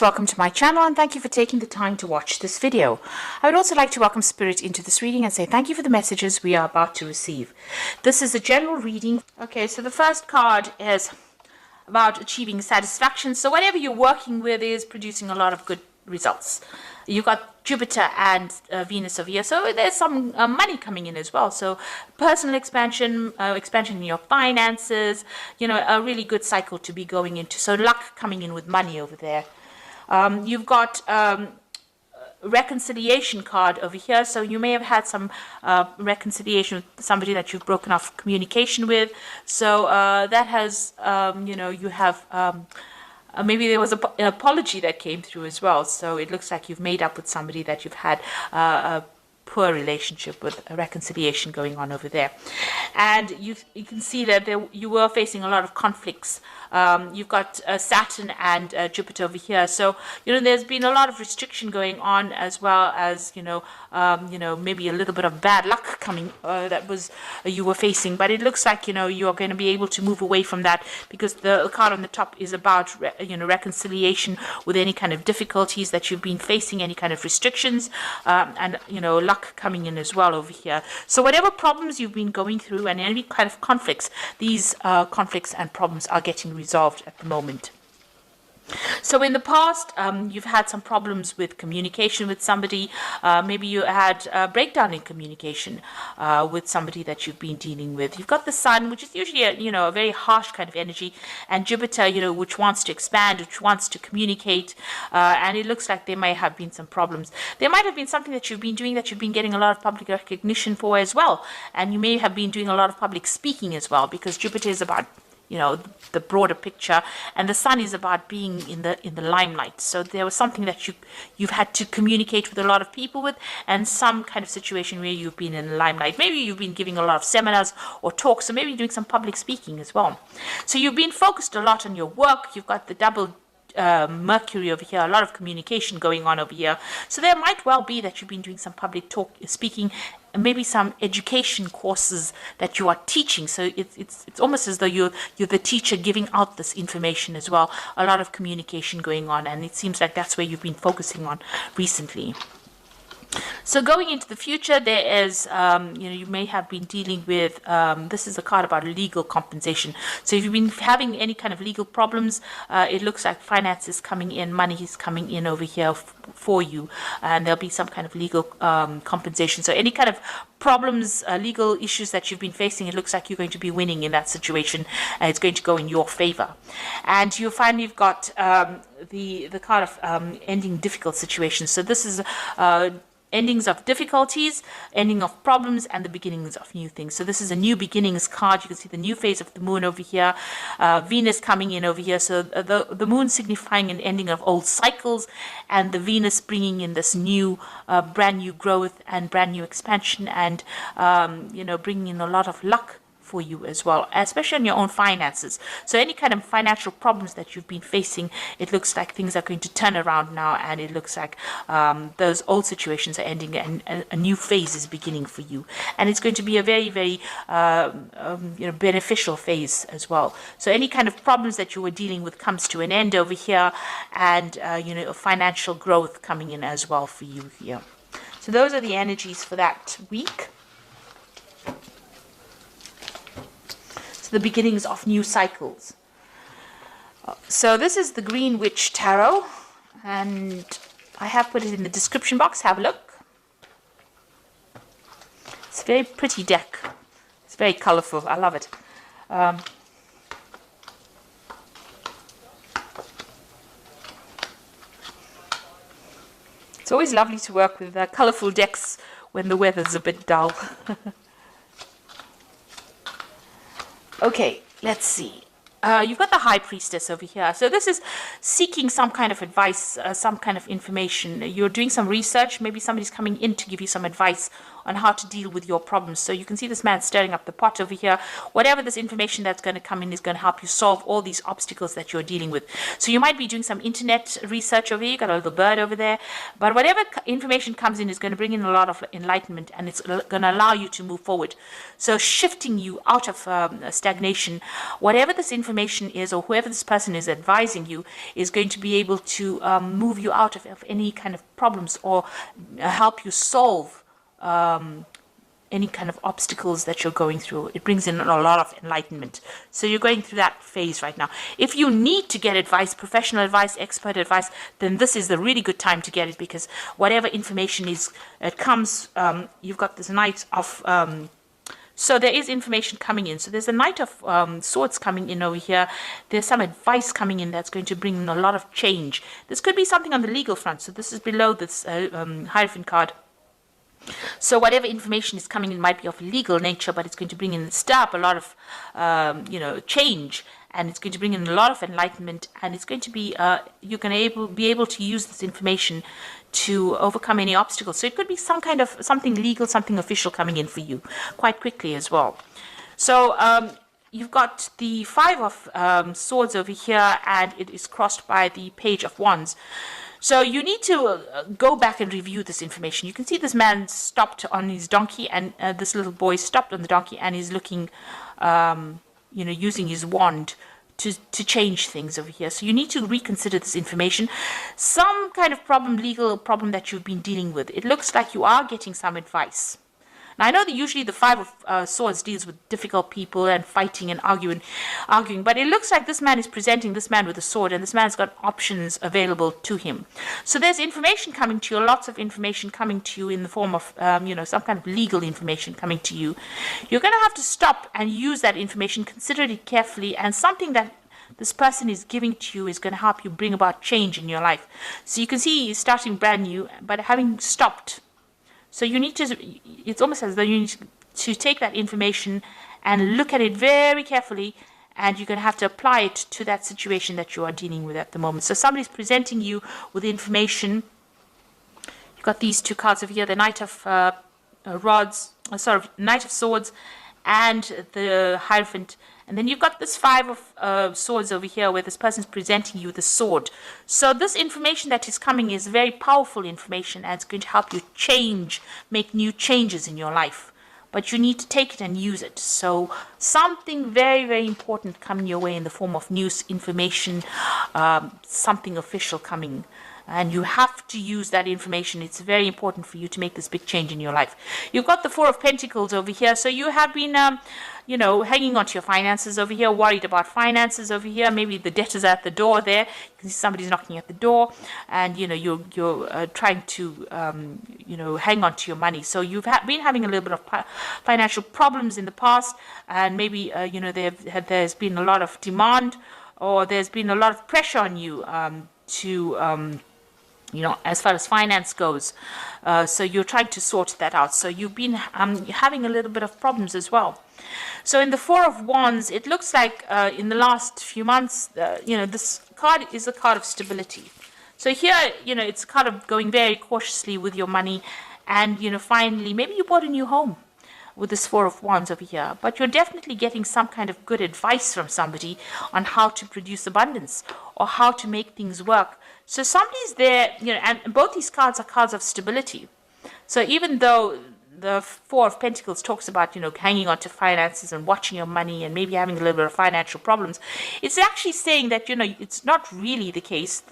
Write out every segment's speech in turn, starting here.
Welcome to my channel and thank you for taking the time to watch this video. I would also like to welcome Spirit into this reading and say thank you for the messages we are about to receive. This is a general reading. Okay, so the first card is about achieving satisfaction. So whatever you're working with is producing a lot of good results. You've got Jupiter and Venus over here, so there's some money coming in as well. So personal expansion, expansion in your finances, you know, a really good cycle to be going into. So luck coming in with money over there. You've got reconciliation card over here, so you may have had some reconciliation with somebody that you've broken off communication with. So that has, you know, you have maybe there was an apology that came through as well. So it looks like you've made up with somebody that you've had a poor relationship with, a reconciliation going on over there. And you can see that you were facing a lot of conflicts. You've got Saturn and Jupiter over here, so you know there's been a lot of restriction going on, as well as you know maybe a little bit of bad luck coming that was you were facing. But it looks like you know you are going to be able to move away from that, because the card on the top is about reconciliation with any kind of difficulties that you've been facing, any kind of restrictions, and you know luck coming in as well over here. So whatever problems you've been going through and any kind of conflicts, these conflicts and problems are getting resolved at the moment. So in the past, you've had some problems with communication with somebody. Maybe you had a breakdown in communication with somebody that you've been dealing with. You've got the Sun, which is usually a very harsh kind of energy, and Jupiter, which wants to expand, which wants to communicate. And it looks like there may have been some problems. There might have been something that you've been doing that you've been getting a lot of public recognition for as well, and you may have been doing a lot of public speaking as well, because Jupiter is about the broader picture, and the Sun is about being in the limelight. So there was something that you've had to communicate with a lot of people with, and some kind of situation where you've been in the limelight. Maybe you've been giving a lot of seminars or talks, or maybe doing some public speaking as well. So you've been focused a lot on your work. You've got the double Mercury over here, a lot of communication going on over here. So there might well be that you've been doing some public speaking, and maybe some education courses that you are teaching. So it's almost as though you're the teacher giving out this information as well. A lot of communication going on, and it seems like that's where you've been focusing on recently. So going into the future, there is, you may have been dealing with, this is a card about legal compensation. So if you've been having any kind of legal problems, it looks like finance is coming in, money is coming in over here for you, and there'll be some kind of legal compensation. So any kind of problems, legal issues that you've been facing, it looks like you're going to be winning in that situation, and it's going to go in your favor. And you'll find you've got the card of ending difficult situations. So this is endings of difficulties, ending of problems, and the beginnings of new things. So this is a new beginnings card. You can see the new phase of the moon over here, Venus coming in over here. So the moon signifying an ending of old cycles, and the Venus bringing in this new, brand new growth and brand new expansion, and bringing in a lot of luck for you as well, especially on your own finances. So any kind of financial problems that you've been facing, it looks like things are going to turn around now, and it looks like those old situations are ending and a new phase is beginning for you, and it's going to be a very, very beneficial phase as well. So any kind of problems that you were dealing with comes to an end over here, and financial growth coming in as well for you here. So those are the energies for that week. The beginnings of new cycles. So this is the Green Witch Tarot, and I have put it in the description box. Have a look. It's a very pretty deck. It's very colorful. I love it. It's always lovely to work with colorful decks when the weather's a bit dull. Okay, let's see. You've got the High Priestess over here. So this is seeking some kind of advice, some kind of information. You're doing some research. Maybe somebody's coming in to give you some advice on how to deal with your problems. So you can see this man stirring up the pot over here. Whatever this information that's going to come in is going to help you solve all these obstacles that you're dealing with. So you might be doing some internet research over here. You got a little bird over there. But whatever information comes in is going to bring in a lot of enlightenment, and it's going to allow you to move forward. So shifting you out of stagnation, whatever this information is, or whoever this person is advising you, is going to be able to move you out of any kind of problems, or help you solve any kind of obstacles that you're going through. It brings in a lot of enlightenment. So you're going through that phase right now. If you need to get advice, professional advice, expert advice, then this is the really good time to get it, because whatever information is, it comes, you've got this Knight of, so there is information coming in. So there's a Knight of Swords coming in over here. There's some advice coming in that's going to bring in a lot of change. This could be something on the legal front. So this is below this Hierophant card. So whatever information is coming in might be of legal nature, but it's going to bring in, stir up a lot of, change, and it's going to bring in a lot of enlightenment, and it's going to be, you're going to be able to use this information to overcome any obstacles. So it could be some kind of something legal, something official coming in for you quite quickly as well. So you've got the Five of Swords over here, and it is crossed by the Page of Wands. So you need to go back and review this information. You can see this man stopped on his donkey, and this little boy stopped on the donkey and is looking, using his wand to change things over here. So you need to reconsider this information. Some kind of problem, legal problem that you've been dealing with. It looks like you are getting some advice. Now, I know that usually the Five of Swords deals with difficult people and fighting and arguing, but it looks like this man is presenting this man with a sword, and this man's got options available to him. So there's information coming to you, lots of information coming to you in the form of, some kind of legal information coming to you. You're going to have to stop and use that information, consider it carefully, and something that this person is giving to you is going to help you bring about change in your life. So you can see he's starting brand new, but having stopped. So you need to, it's almost as though you need to take that information and look at it very carefully, and you're going to have to apply it to that situation that you are dealing with at the moment. So somebody's presenting you with information. You've got these two cards over here, the Knight of Knight of Swords and the Hierophant. And then you've got this Five of Swords over here, where this person's presenting you the sword. So this information that is coming is very powerful information, and it's going to help you make new changes in your life. But you need to take it and use it. So something very, very important coming your way in the form of news, information, something official coming. And you have to use that information. It's very important for you to make this big change in your life. You've got the Four of Pentacles over here. So you have been, hanging on to your finances over here, worried about finances over here. Maybe the debtors are at the door there. You can see somebody's knocking at the door, and, you're trying to, hang on to your money. So you've been having a little bit of financial problems in the past, and maybe, there's been a lot of demand, or there's been a lot of pressure on you as far as finance goes. So you're trying to sort that out. So you've been having a little bit of problems as well. So in the Four of Wands, it looks like in the last few months, this card is a card of stability. So here, it's a card of going very cautiously with your money, and, finally, maybe you bought a new home with this Four of Wands over here, but you're definitely getting some kind of good advice from somebody on how to produce abundance or how to make things work. So somebody's there, and both these cards are cards of stability. So even though the Four of Pentacles talks about, hanging on to finances and watching your money and maybe having a little bit of financial problems, it's actually saying that, it's not really the case.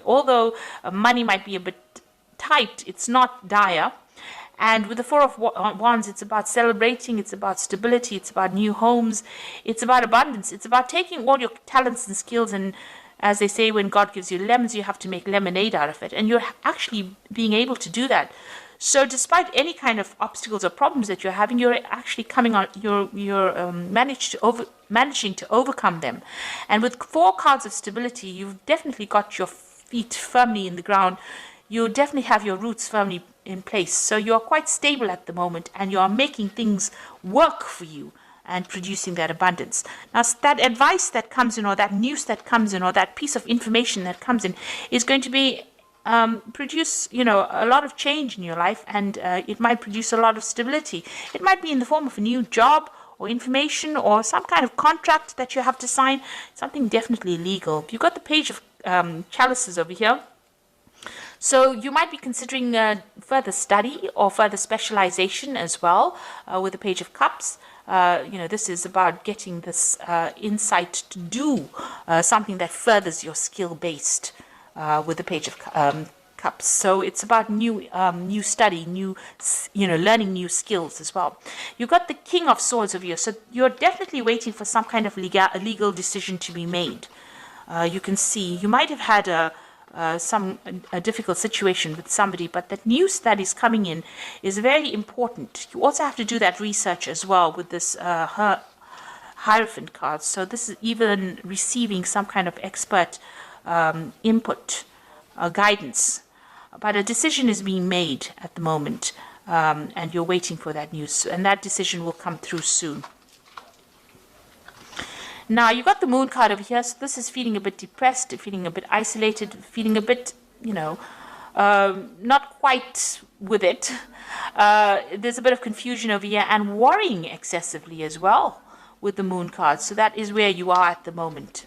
Although money might be a bit tight, it's not dire. And with the Four of Wands, it's about celebrating, it's about stability, it's about new homes, it's about abundance, it's about taking all your talents and skills, and as they say, when God gives you lemons, you have to make lemonade out of it. And you're actually being able to do that. So despite any kind of obstacles or problems that you're having, you're actually coming on, you're managing to overcome them. And with 4 cards of stability, you've definitely got your feet firmly in the ground. You definitely have your roots firmly in place. So you're quite stable at the moment, and you are making things work for you and producing that abundance. Now, that advice that comes in, or that news that comes in, or that piece of information that comes in, is going to be produce, a lot of change in your life, and it might produce a lot of stability. It might be in the form of a new job or information or some kind of contract that you have to sign, something definitely legal. You've got the page of chalices over here. So you might be considering further study or further specialization as well with the Page of Cups. This is about getting this insight to do something that furthers your skill-based with the Page of Cups. So it's about new study, learning new skills as well. You've got the King of Swords over here. So you're definitely waiting for some kind of legal decision to be made. You can see you might have had a difficult situation with somebody, but that news that is coming in is very important. You also have to do that research as well with this Hierophant card. So this is even receiving some kind of expert input, guidance. But a decision is being made at the moment, and you're waiting for that news, and that decision will come through soon. Now, you've got the Moon card over here, so this is feeling a bit depressed, feeling a bit isolated, feeling a bit, not quite with it. There's a bit of confusion over here and worrying excessively as well with the Moon card. So that is where you are at the moment.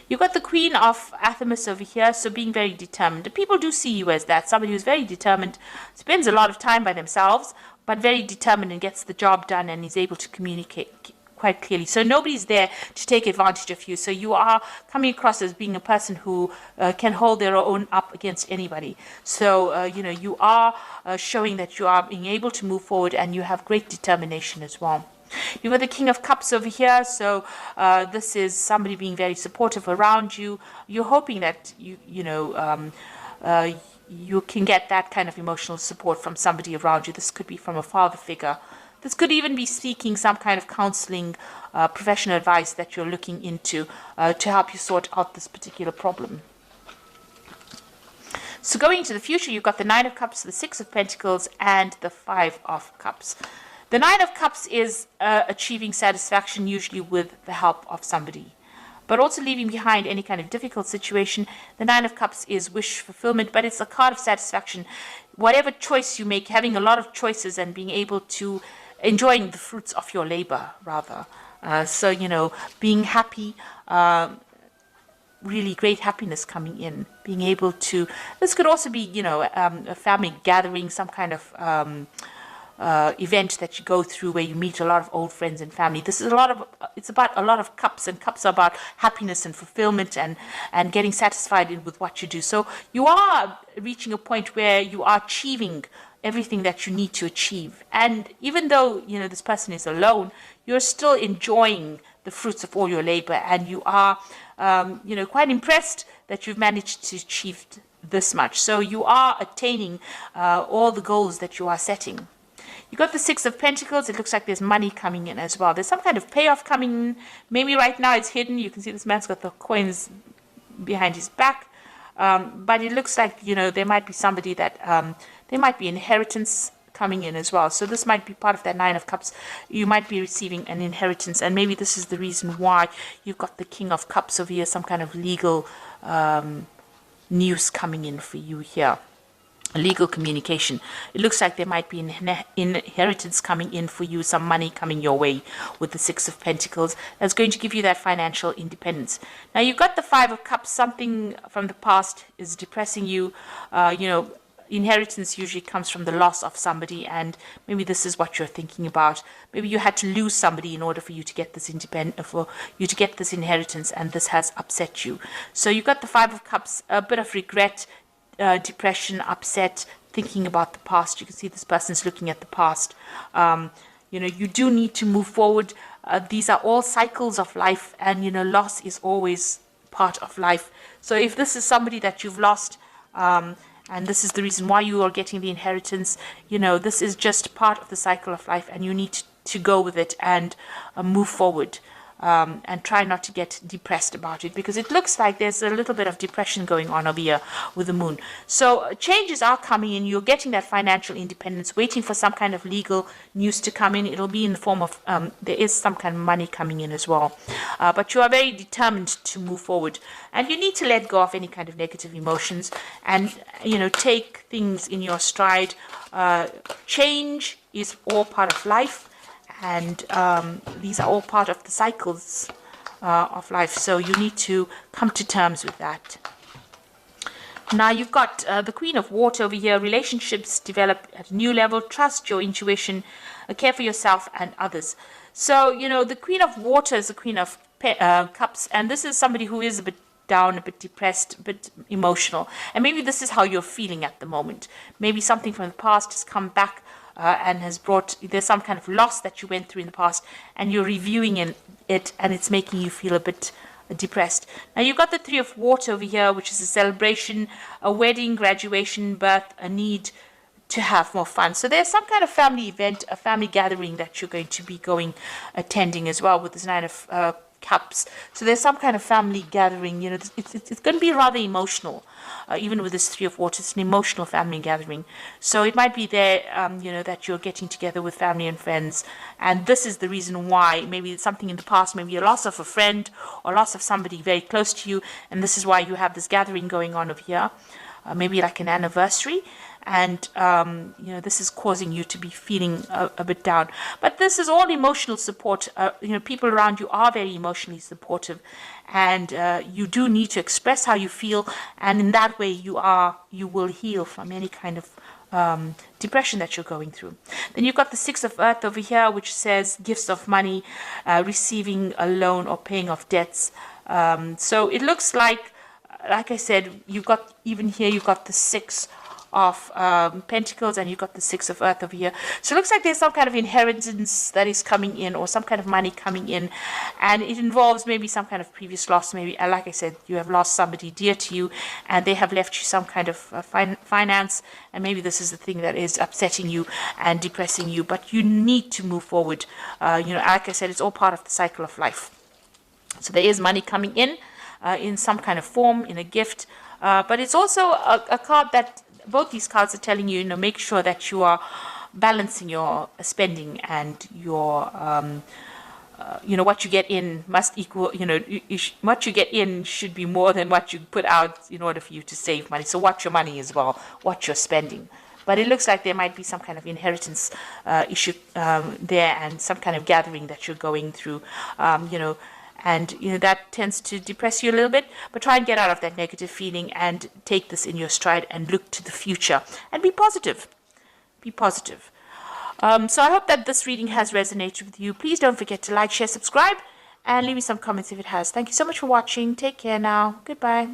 You've got the Queen of Athamas over here, so being very determined. People do see you as that, somebody who's very determined, spends a lot of time by themselves, but very determined and gets the job done and is able to communicate quite clearly. So nobody's there to take advantage of you. So you are coming across as being a person who can hold their own up against anybody. So, you are showing that you are being able to move forward and you have great determination as well. You've got the King of Cups over here. So this is somebody being very supportive around you. You're hoping that you can get that kind of emotional support from somebody around you. This could be from a father figure. This could even be seeking some kind of counseling, professional advice that you're looking into to help you sort out this particular problem. So going into the future, you've got the Nine of Cups, the Six of Pentacles, and the Five of Cups. The Nine of Cups is achieving satisfaction, usually with the help of somebody, but also leaving behind any kind of difficult situation. The Nine of Cups is wish fulfillment, but it's a card of satisfaction. Whatever choice you make, having a lot of choices and being able to enjoying the fruits of your labor, rather. Being happy, really great happiness coming in. Being able to, this could also be, a family gathering, some kind of event that you go through where you meet a lot of old friends and family. This is it's about a lot of cups, and cups are about happiness and fulfillment and getting satisfied with what you do. So you are reaching a point where you are achieving everything that you need to achieve. And even though, this person is alone, you're still enjoying the fruits of all your labor, and you are, quite impressed that you've managed to achieve this much. So you are attaining all the goals that you are setting. You got the Six of Pentacles. It looks like there's money coming in as well. There's some kind of payoff coming in. Maybe right now it's hidden. You can see this man's got the coins behind his back. But it looks like, there might be somebody that, there might be inheritance coming in as well. So this might be part of that Nine of Cups. You might be receiving an inheritance, and maybe this is the reason why you've got the King of Cups over here, some kind of legal news coming in for you here. Legal communication. It looks like there might be an inheritance coming in for you, some money coming your way with the Six of Pentacles. That's going to give you that financial independence. Now you've got the Five of Cups. Something from the past is depressing you. Inheritance usually comes from the loss of somebody, and maybe this is what you're thinking about. Maybe you had to lose somebody in order for you to get this inheritance, and this has upset you. So you've got the Five of Cups, a bit of regret, depression, upset, thinking about the past. You can see this person's looking at the past. You do need to move forward. These are all cycles of life, and loss is always part of life. So if this is somebody that you've lost, and this is the reason why you are getting the inheritance, this is just part of the cycle of life, and you need to go with it and move forward. and try not to get depressed about it, because it looks like there's a little bit of depression going on over here with the moon. So changes are coming in. You're getting that financial independence, waiting for some kind of legal news to come in. It'll be in the form of, there is some kind of money coming in as well. But you are very determined to move forward. And you need to let go of any kind of negative emotions and, take things in your stride. Change is all part of life. And these are all part of the cycles of life. So you need to come to terms with that. Now you've got the Queen of Water over here. Relationships develop at a new level. Trust your intuition. Care for yourself and others. So, the Queen of Water is the Queen of Cups. And this is somebody who is a bit down, a bit depressed, a bit emotional. And maybe this is how you're feeling at the moment. Maybe something from the past has come back and has there's some kind of loss that you went through in the past, and you're reviewing it, and it's making you feel a bit depressed. Now you've got the Three of Water over here, which is a celebration, a wedding, graduation, birth, a need to have more fun. So there's some kind of family event, a family gathering that you're going to be attending as well with this Nine of Cups. So there's some kind of family gathering. It's going to be rather emotional. Even with this Three of Water, it's an emotional family gathering. So it might be there, that you're getting together with family and friends. And this is the reason why. Maybe it's something in the past, maybe a loss of a friend or loss of somebody very close to you. And this is why you have this gathering going on over here. Maybe like an anniversary. And, this is causing you to be feeling a bit down. But this is all emotional support. People around you are very emotionally supportive. And you do need to express how you feel. And in that way, you will heal from any kind of depression that you're going through. Then you've got the Six of Earth over here, which says gifts of money, receiving a loan or paying off debts. So it looks like I said, you've got the Six of Pentacles, and you've got the Six of Earth over here. So it looks like there's some kind of inheritance that is coming in, or some kind of money coming in, and it involves maybe some kind of previous loss. Maybe, like I said, you have lost somebody dear to you, and they have left you some kind of finance, and maybe this is the thing that is upsetting you and depressing you. But you need to move forward. Like I said, it's all part of the cycle of life. So there is money coming in some kind of form, in a gift, but it's also a card that both these cards are telling you, make sure that you are balancing your spending, and your, what you get in must equal, what you get in should be more than what you put out in order for you to save money. So watch your money as well, watch your spending. But it looks like there might be some kind of inheritance issue there, and some kind of gathering that you're going through, and that tends to depress you a little bit. But try and get out of that negative feeling and take this in your stride and look to the future and be positive. Be positive. So I hope that this reading has resonated with you. Please don't forget to like, share, subscribe, and leave me some comments if it has. Thank you so much for watching. Take care now. Goodbye.